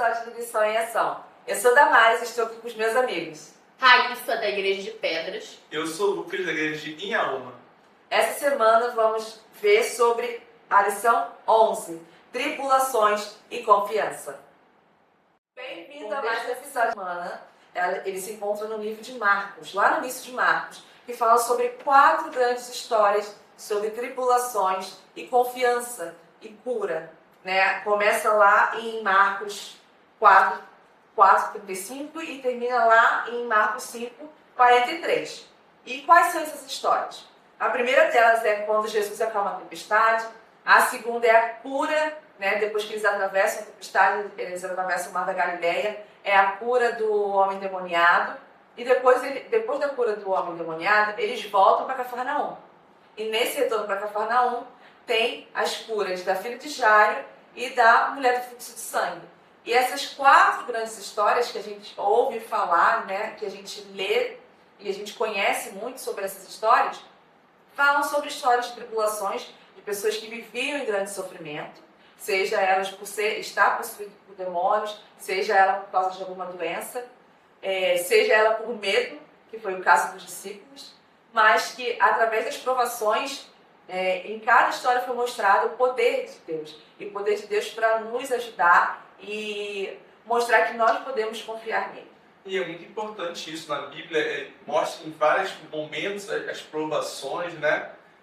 episódio do Lição em Ação. Eu sou Damares e estou aqui com os meus amigos. Raíssa, da Igreja de Pedras. Eu sou o Lucas, da Igreja de Inhaúma. Essa semana vamos ver sobre a lição 11, Tribulações e Confiança. Bem-vindo a mais um episódio da semana. Ele se encontra no livro de Marcos, lá no início de Marcos, que fala sobre 4 grandes histórias sobre tribulações e confiança e cura. Começa lá em Marcos 4:35 e termina lá em Marcos 5:43. E quais são essas histórias? A primeira delas é quando Jesus acalma a tempestade. A segunda é a cura, depois que eles atravessam a tempestade, eles atravessam o Mar da Galileia, é a cura do homem endemoniado. E depois da cura do homem endemoniado, eles voltam para Cafarnaum. E nesse retorno para Cafarnaum, tem as curas da filha de Jairo e da mulher do fluxo de sangue. E essas 4 grandes histórias que a gente ouve falar, que a gente lê e a gente conhece muito sobre essas histórias, falam sobre histórias de tribulações de pessoas que viviam em grande sofrimento, seja elas por estar possuído por demônios, seja ela por causa de alguma doença, seja ela por medo, que foi o caso dos discípulos, mas que através das provações, em cada história foi mostrado o poder de Deus. E o poder de Deus para nos ajudar e mostrar que nós podemos confiar nele. E é muito importante isso na Bíblia, mostra em vários momentos as provações,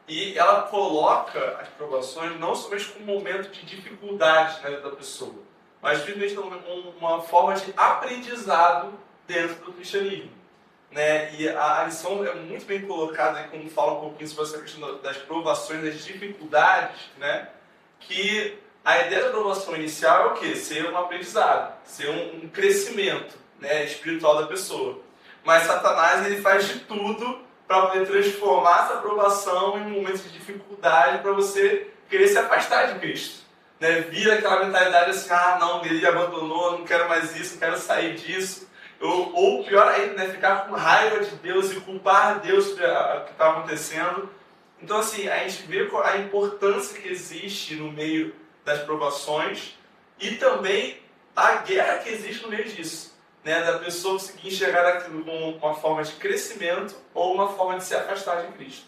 E ela coloca as provações não somente como um momento de dificuldade da pessoa, mas simplesmente como uma forma de aprendizado dentro do cristianismo. E a lição é muito bem colocada quando fala um pouquinho sobre essa questão das provações, das dificuldades, que a ideia da provação inicial é o quê? Ser um aprendizado, ser um crescimento espiritual da pessoa. Mas Satanás ele faz de tudo para poder transformar essa provação em um momento de dificuldade para você querer se afastar de Cristo. Vira aquela mentalidade assim, não, ele abandonou, não quero mais isso, não quero sair disso. Ou pior ainda, ficar com raiva de Deus e culpar Deus pelo que está acontecendo. Então assim, a gente vê a importância que existe no meio das provações e também a guerra que existe no meio disso. Da pessoa conseguir enxergar aquilo como uma forma de crescimento ou uma forma de se afastar de Cristo.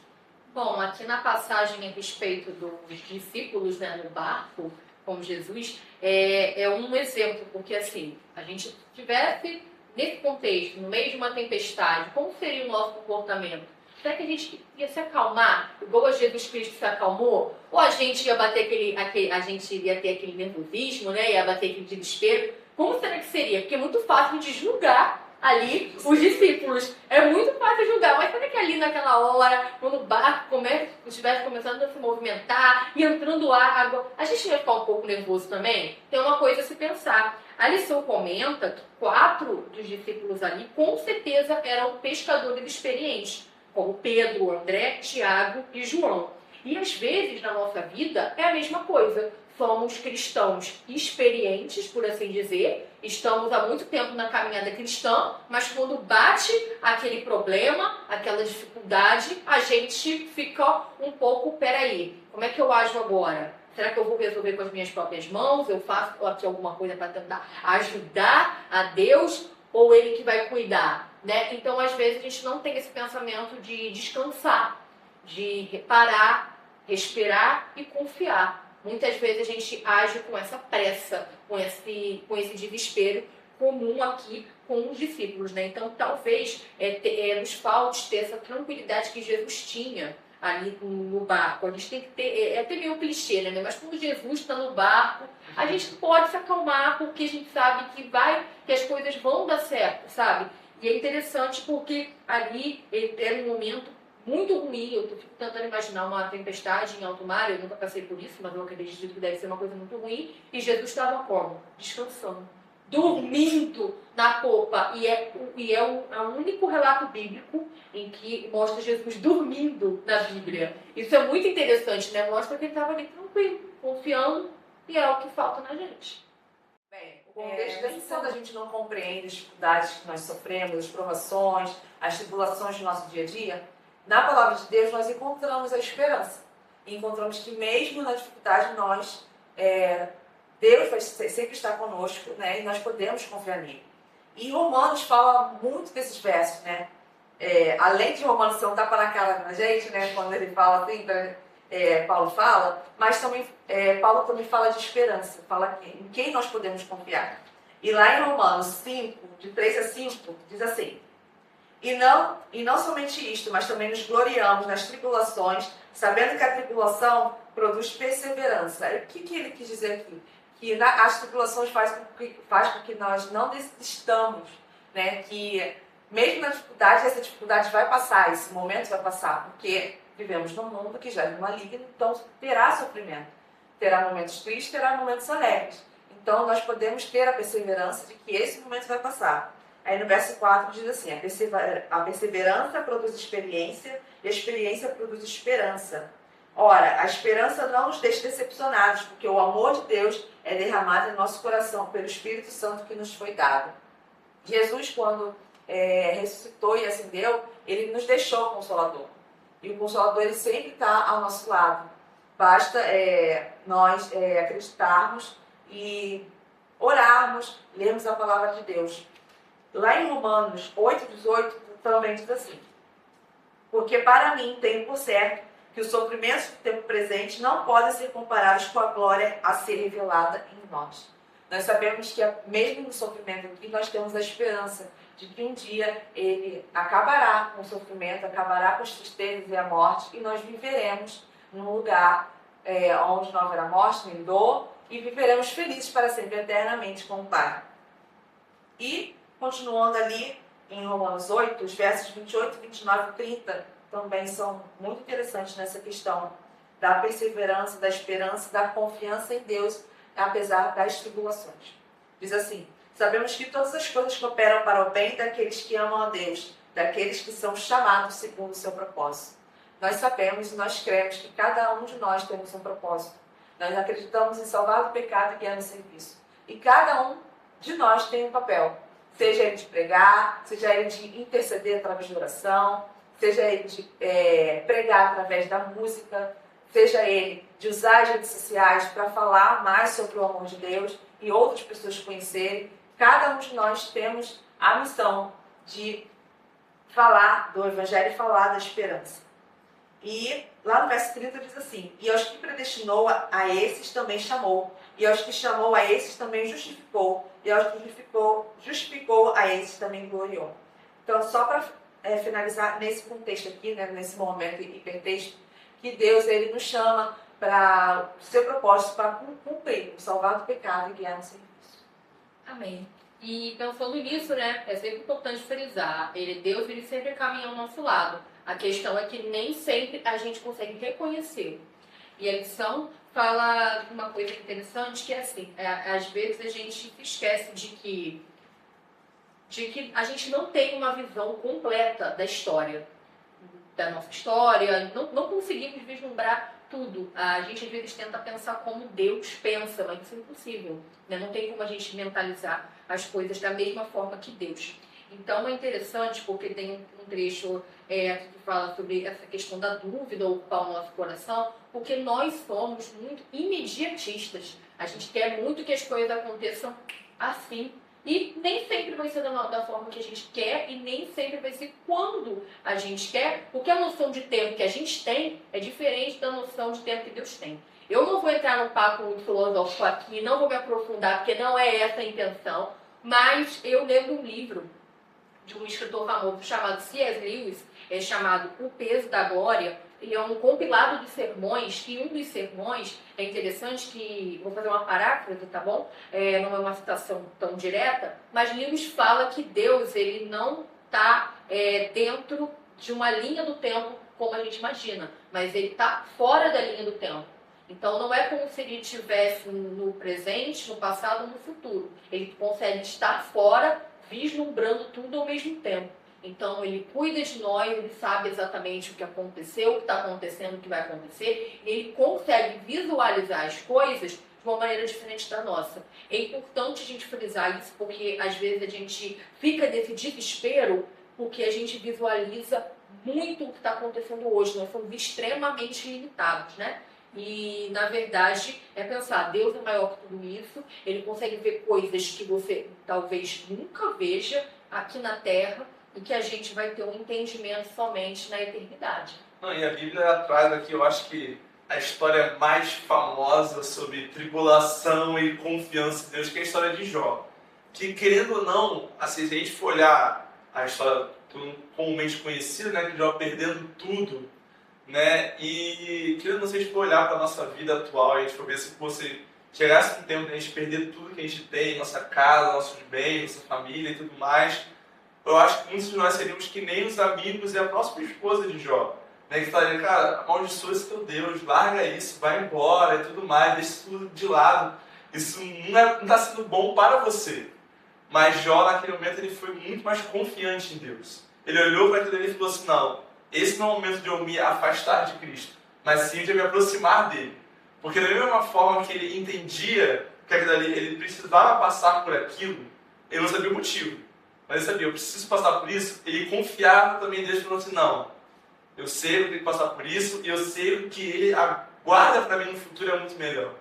Bom, aqui na passagem a respeito dos discípulos no barco com Jesus, é um exemplo, porque assim, a gente tivesse nesse contexto, no meio de uma tempestade, como seria o nosso comportamento? Será que a gente ia se acalmar, igual a Jesus Cristo se acalmou? Ou a gente ia bater a gente ia ter aquele nervosismo, ia bater aquele desespero? Como será que seria? Porque é muito fácil de julgar ali os discípulos. É muito fácil julgar, mas será que ali naquela hora, quando o barco estivesse começando a se movimentar e entrando água, a gente ia ficar um pouco nervoso também? Tem uma coisa a se pensar. A lição comenta que 4 dos discípulos ali com certeza eram pescadores experientes, como Pedro, André, Tiago e João. E às vezes na nossa vida é a mesma coisa. Somos cristãos experientes, por assim dizer, estamos há muito tempo na caminhada cristã, mas quando bate aquele problema, aquela dificuldade, a gente fica um pouco, peraí, como é que eu ajo agora? Será que eu vou resolver com as minhas próprias mãos? Eu faço aqui alguma coisa para tentar ajudar a Deus ou Ele que vai cuidar? Então, às vezes, a gente não tem esse pensamento de descansar, de reparar, respirar e confiar. Muitas vezes a gente age com essa pressa, com esse desespero comum aqui com os discípulos. Então, talvez nos falte ter essa tranquilidade que Jesus tinha ali no barco. A gente tem que ter, é até meio clichê, mas quando Jesus está no barco, a gente pode se acalmar porque a gente sabe que as coisas vão dar certo, sabe? E é interessante porque ali era um momento muito ruim. Eu fico tentando imaginar uma tempestade em alto mar, eu nunca passei por isso, mas eu acredito que deve ser uma coisa muito ruim. E Jesus estava como? Descansando, dormindo na popa. E é o único relato bíblico em que mostra Jesus dormindo na Bíblia. Isso é muito interessante, Mostra que ele estava ali tranquilo, confiando, e é o que falta na gente. Bem, o contexto da lição da gente não compreende as dificuldades que nós sofremos, as provações, as tribulações do nosso dia a dia. Na palavra de Deus nós encontramos a esperança. E encontramos que mesmo na dificuldade nós Deus vai sempre estar conosco, né? E nós podemos confiar nele. E Romanos fala muito desses versos, né? Além de Romanos ser um tapa na cara da gente, né? Quando ele fala assim, Paulo fala, mas também Paulo também fala de esperança, fala em quem nós podemos confiar. E lá em Romanos 5, de 3 a 5, diz assim: E não somente isto, mas também nos gloriamos nas tribulações, sabendo que a tribulação produz perseverança. O que ele quis dizer aqui? Que as tribulações faz com que nós não desistamos, né? Que mesmo na dificuldade, essa dificuldade vai passar, esse momento vai passar, porque vivemos num mundo que já é maligno, então terá sofrimento. Terá momentos tristes, terá momentos alegres. Então nós podemos ter a perseverança de que esse momento vai passar. Aí no verso 4 diz assim: a perseverança produz experiência e a experiência produz esperança. Ora, a esperança não nos deixa decepcionados, porque o amor de Deus é derramado em nosso coração pelo Espírito Santo que nos foi dado. Jesus, quando ressuscitou e ascendeu, ele nos deixou o Consolador. E o Consolador ele sempre está ao nosso lado. Basta nós acreditarmos e orarmos, lermos a palavra de Deus. Lá em Romanos 8,18 também diz assim: Porque para mim tenho por certo que os sofrimentos do tempo presente não podem ser comparados com a glória a ser revelada em nós. Nós sabemos que mesmo no sofrimento aqui, nós temos a esperança de que um dia ele acabará com o sofrimento, acabará com as tristezas e a morte, e nós viveremos num lugar onde não haverá morte nem dor, e viveremos felizes para sempre, eternamente com o Pai. E, continuando ali em Romanos 8, os versos 28, 29 e 30 também são muito interessantes nessa questão da perseverança, da esperança, da confiança em Deus, apesar das tribulações. Diz assim: Sabemos que todas as coisas cooperam para o bem daqueles que amam a Deus, daqueles que são chamados segundo o seu propósito. Nós sabemos e nós cremos que cada um de nós temos um propósito. Nós acreditamos em salvar do pecado e guiar no serviço. E cada um de nós tem um papel. Seja ele de pregar, seja ele de interceder através de oração, seja ele de pregar através da música, seja ele de usar as redes sociais para falar mais sobre o amor de Deus e outras pessoas conhecerem. Cada um de nós temos a missão de falar do Evangelho e falar da esperança. E lá no verso 30 diz assim: E aos que predestinou a esses também chamou, e aos que chamou a esses também justificou, e aos que justificou a esses também gloriou. Então, só para finalizar nesse contexto aqui, né, nesse momento hipertexto, que Deus ele nos chama para o seu propósito, para cumprir, salvar do pecado e guiar no serviço. Amém. E pensando nisso, né, é sempre importante frisar, Deus ele sempre caminha ao nosso lado. A questão é que nem sempre a gente consegue reconhecer. E a lição fala uma coisa interessante, que é assim, às vezes a gente se esquece de que a gente não tem uma visão completa da história, da nossa história, não conseguimos vislumbrar tudo. A gente às vezes tenta pensar como Deus pensa, mas isso é impossível, né? Não tem como a gente mentalizar as coisas da mesma forma que Deus. Então é interessante porque tem um trecho que fala sobre essa questão da dúvida ocupar o nosso coração, porque nós somos muito imediatistas. A gente quer muito que as coisas aconteçam assim. E nem sempre vai ser da forma que a gente quer e nem sempre vai ser quando a gente quer, porque a noção de tempo que a gente tem é diferente da noção de tempo que Deus tem. Eu não vou entrar num papo muito filosófico aqui, não vou me aprofundar, porque não é essa a intenção, mas eu lembro um livro de um escritor famoso chamado C.S. Lewis, chamado O Peso da Glória. Ele é um compilado de sermões, e um dos sermões é interessante, que vou fazer uma paráfrase, tá bom? Não é uma citação tão direta, mas Lewis fala que Deus ele não está dentro de uma linha do tempo como a gente imagina, mas ele está fora da linha do tempo. Então não é como se ele estivesse no presente, no passado ou no futuro. Ele consegue estar fora, vislumbrando tudo ao mesmo tempo. Então ele cuida de nós, ele sabe exatamente o que aconteceu, o que está acontecendo, o que vai acontecer, e ele consegue visualizar as coisas de uma maneira diferente da nossa. É importante a gente frisar isso, porque às vezes a gente fica nesse desespero porque a gente visualiza muito o que está acontecendo hoje. Nós somos extremamente limitados, né? E, na verdade, é pensar, Deus é maior que tudo isso, Ele consegue ver coisas que você talvez nunca veja aqui na Terra e que a gente vai ter um entendimento somente na eternidade. Não, e a Bíblia traz aqui, eu acho que a história mais famosa sobre tribulação e confiança em Deus, que é a história de Jó. Que, querendo ou não, assim, se a gente for olhar a história comumente conhecida, né, de Jó perdendo tudo, né, e querendo ou não, se a gente for olhar para a nossa vida atual, a gente for ver se você chegasse um tempo de a gente perder tudo que a gente tem, nossa casa, nossos bens, nossa família e tudo mais, eu acho que muitos de nós seríamos que nem os amigos e a próxima esposa de Jó, né, que falaria, cara, amaldiçoa esse teu Deus, larga isso, vai embora e tudo mais, deixa tudo de lado, isso não está sendo bom para você. Mas Jó, naquele momento, ele foi muito mais confiante em Deus. Ele olhou para aquilo e falou assim, não, esse não é o momento de eu me afastar de Cristo, mas sim de eu me aproximar dele. Porque da mesma forma que ele entendia que aquilo ali, ele precisava passar por aquilo, ele não sabia o motivo. Mas ele sabia, eu preciso passar por isso. Ele confiava também em Deus e falou assim, não, eu sei que eu tenho que passar por isso e eu sei que ele aguarda para mim no futuro é muito melhor.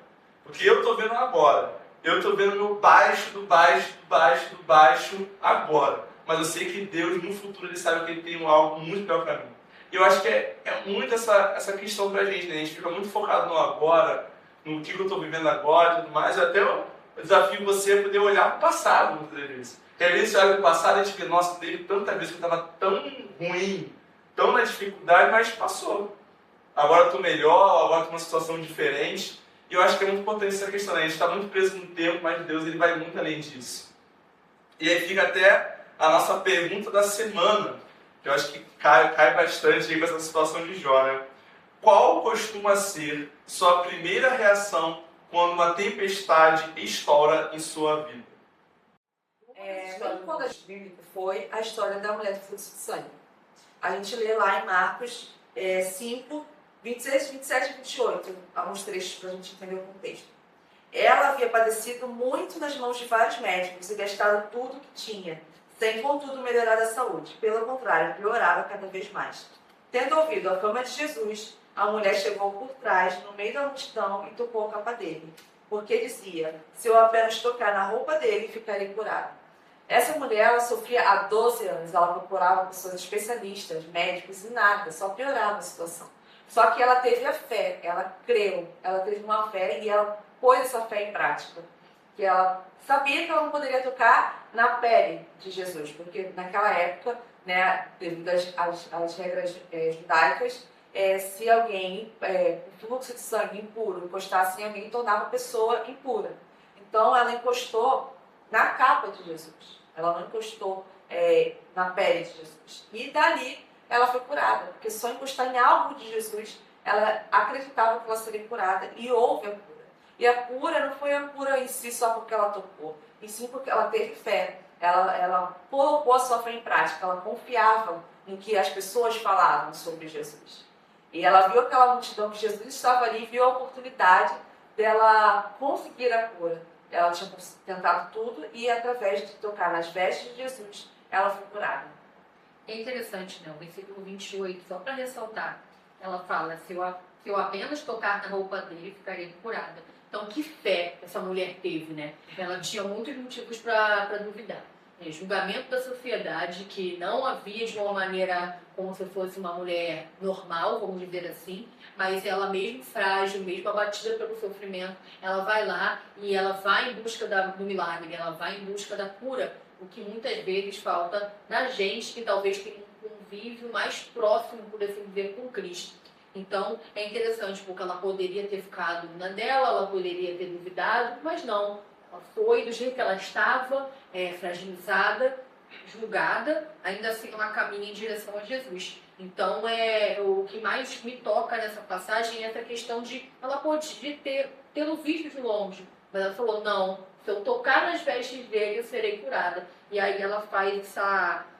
Porque eu estou vendo agora. Eu estou vendo no baixo, do baixo, do baixo, do baixo agora. Mas eu sei que Deus no futuro ele sabe que ele tem algo muito melhor para mim. E eu acho que é muito essa questão para a gente, né? A gente fica muito focado no agora, no que eu estou vivendo agora e tudo mais. Até eu desafio você a poder olhar para o passado muitas vezes. Porque às vezes você olha para o passado e a gente vê, nossa, teve tanta vez que eu estava tão ruim, tão na dificuldade, mas passou. Agora eu estou melhor, agora estou numa situação diferente. E eu acho que é muito importante essa questão, né? A gente está muito preso no tempo, mas Deus ele vai muito além disso. E aí fica até a nossa pergunta da semana, que eu acho que cai bastante aí com essa situação de Jó, né? Qual costuma ser sua primeira reação quando uma tempestade estoura em sua vida? Muito quando bíblico foi a história da mulher do fluxo de sangue. A gente lê lá em Marcos 5, 26, 27 e 28, alguns trechos para a gente entender o contexto. Ela havia padecido muito nas mãos de vários médicos e gastado tudo que tinha, sem contudo melhorar a saúde. Pelo contrário, piorava cada vez mais. Tendo ouvido a fama de Jesus, a mulher chegou por trás, no meio da multidão, e tocou a capa dele, porque dizia, se eu apenas tocar na roupa dele, ficarei curada. Essa mulher ela sofria há 12 anos, ela procurava pessoas especialistas, médicos e nada, só piorava a situação. Só que ela teve a fé, ela creu, ela teve uma fé e ela pôs essa fé em prática. Que ela sabia que ela não poderia tocar na pele de Jesus, porque naquela época, né, devido às regras judaicas, se alguém com fluxo de sangue impuro encostasse em alguém, tornava a pessoa impura. Então ela encostou na capa de Jesus, ela não encostou na pele de Jesus. E dali ela foi curada, porque só encostar em algo de Jesus, ela acreditava que ela seria curada e houve a cura. E a cura não foi a cura em si só porque ela tocou, e sim porque ela teve fé, ela colocou a sua fé em prática, ela confiava no que as pessoas falavam sobre Jesus. E ela viu aquela multidão que Jesus estava ali, viu a oportunidade dela conseguir a cura. Ela tinha tentado tudo e através de tocar nas vestes de Jesus, ela foi curada. É interessante, né? O versículo 28, só para ressaltar, ela fala, se eu apenas tocar na roupa dele, ficarei curada. Então, que fé essa mulher teve, né? Ela tinha muitos motivos para duvidar. Julgamento da sociedade, que não havia de uma maneira como se fosse uma mulher normal, vamos dizer assim, mas ela mesmo frágil, mesmo abatida pelo sofrimento, ela vai lá e ela vai em busca do milagre, ela vai em busca da cura, o que muitas vezes falta na gente que talvez tenha um convívio mais próximo, por assim dizer, com Cristo. Então, é interessante porque ela poderia ter ficado na dela, ela poderia ter duvidado, mas não. Ela foi do jeito que ela estava, fragilizada, julgada, ainda assim ela caminha em direção a Jesus. Então, o que mais me toca nessa passagem é essa questão de ela podia tê-lo visto de longe, mas ela falou, não, se eu tocar nas vestes dele, eu serei curada. E aí ela faz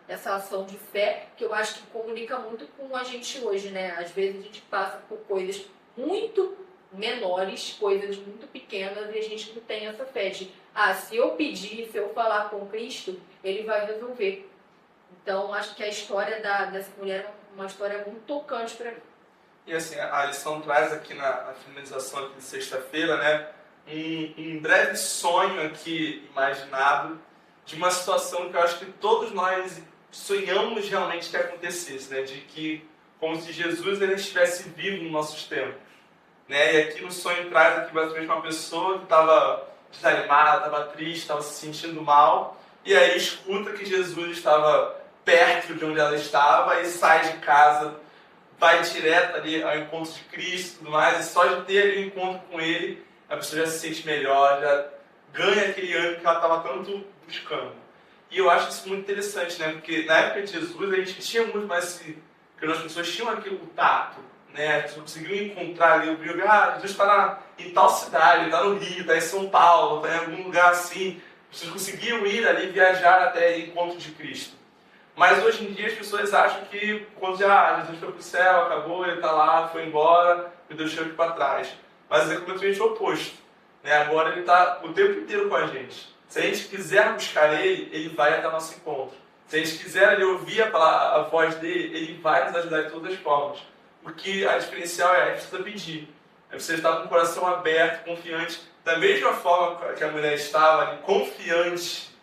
essa ação de fé, que eu acho que comunica muito com a gente hoje, né? Às vezes a gente passa por coisas muito menores, coisas muito pequenas, e a gente não tem essa fé de, se eu pedir, se eu falar com Cristo, ele vai resolver. Então, acho que a história dessa mulher é uma história muito tocante para mim. E assim, a lição traz aqui na finalização aqui de sexta-feira, né, um breve sonho aqui imaginado de uma situação que eu acho que todos nós sonhamos realmente que acontecesse, né, de que como se Jesus ele estivesse vivo nos nossos tempos, né, e aqui no sonho traz aqui basicamente uma pessoa que estava desanimada, estava triste, estava se sentindo mal, e aí escuta que Jesus estava perto de onde ela estava e sai de casa, vai direto ali ao encontro de Cristo e tudo mais, e só de ter ali um encontro com Ele, a pessoa já se sente melhor, já ganha aquele ânimo que ela estava tanto buscando. E eu acho isso muito interessante, né? Porque na época de Jesus a gente tinha muito mais esse... Porque as pessoas tinham aquele tato, né? As pessoas conseguiam encontrar ali, Jesus está em tal cidade, está no Rio, está em São Paulo, está em algum lugar assim. As pessoas conseguiam ir ali, viajar até o encontro de Cristo. Mas hoje em dia as pessoas acham que quando Jesus foi para o céu, acabou, ele está lá, foi embora, me deixou aqui para trás. Mas é completamente o oposto, né? Agora ele está o tempo inteiro com a gente. Se a gente quiser buscar ele, ele vai até o nosso encontro. Se a gente quiser ali, ouvir a voz dele, ele vai nos ajudar de todas as formas. Porque a diferencial é a gente precisa pedir. Você está com o coração aberto, confiante. Da mesma forma que a mulher estava ali, confiante,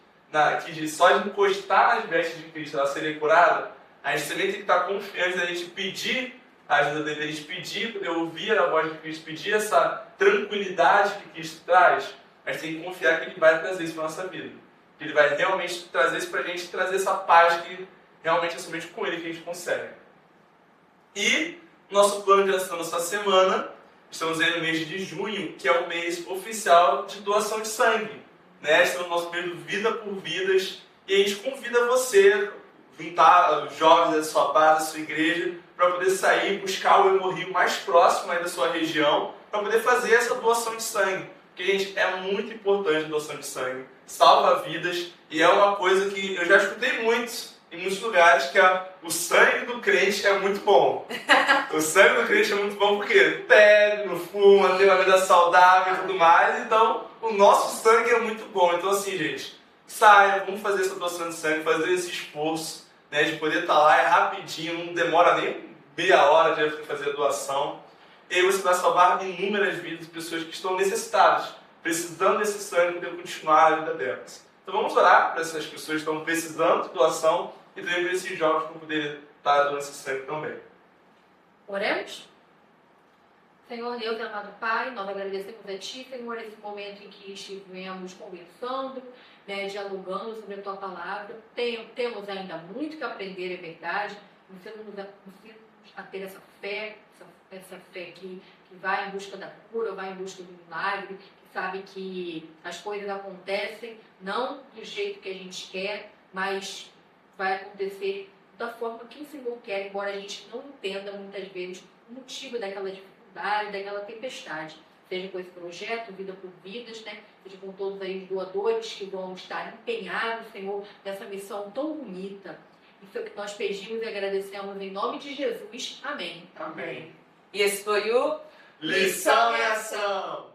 que só de encostar nas vestes de Cristo ela seria curada, a gente também tem que estar confiante da gente pedir a ajuda dele, a gente pedir, poder ouvir a voz de Cristo, pedir essa tranquilidade que Cristo traz. A gente tem que confiar que ele vai trazer isso para a nossa vida. Que ele vai realmente trazer isso para a gente, trazer essa paz que realmente é somente com ele que a gente consegue. E nosso plano de ação nessa semana, estamos aí no mês de junho, que é o mês oficial de doação de sangue. Né? Estamos no nosso mês do Vida por Vidas, e a gente convida você, juntar os jovens da sua base, da sua igreja, para poder sair, buscar o hemorrio mais próximo aí da sua região, para poder fazer essa doação de sangue. Porque, gente, é muito importante a doação de sangue, salva vidas, e é uma coisa que eu já escutei muito, em muitos lugares, que o sangue do crente é muito bom. O sangue do crente é muito bom porque pega, não fuma, tem uma vida saudável e tudo mais, então o nosso sangue é muito bom. Então assim, gente, saia, vamos fazer essa doação de sangue, fazer esse esforço, né, de poder estar lá, é rapidinho, não demora nem meia hora de fazer a doação. E aí você vai salvar inúmeras vidas de pessoas que estão necessitadas, precisando desse sangue para continuar a vida delas. Então vamos orar para essas pessoas que estão precisando de doação e também para esses jovens para poder estar dando esse sangue também. Oremos? Senhor Deus e amado Pai, nós agradecemos a Ti, Senhor, esse momento em que estivemos conversando, né, dialogando sobre a Tua palavra. Temos ainda muito que aprender, é verdade. Ensina-nos a ter essa fé que vai em busca da cura, vai em busca do milagre, que sabe que as coisas acontecem não do jeito que a gente quer, mas vai acontecer da forma que o Senhor quer, embora a gente não entenda muitas vezes o motivo daquela dificuldade, daquela tempestade. Seja com esse projeto, Vida por Vidas, né? Seja com todos aí os doadores que vão estar empenhados, Senhor, nessa missão tão bonita. Isso é o que nós pedimos e agradecemos em nome de Jesus. Amém. Amém. E esse foi o Lição em Ação!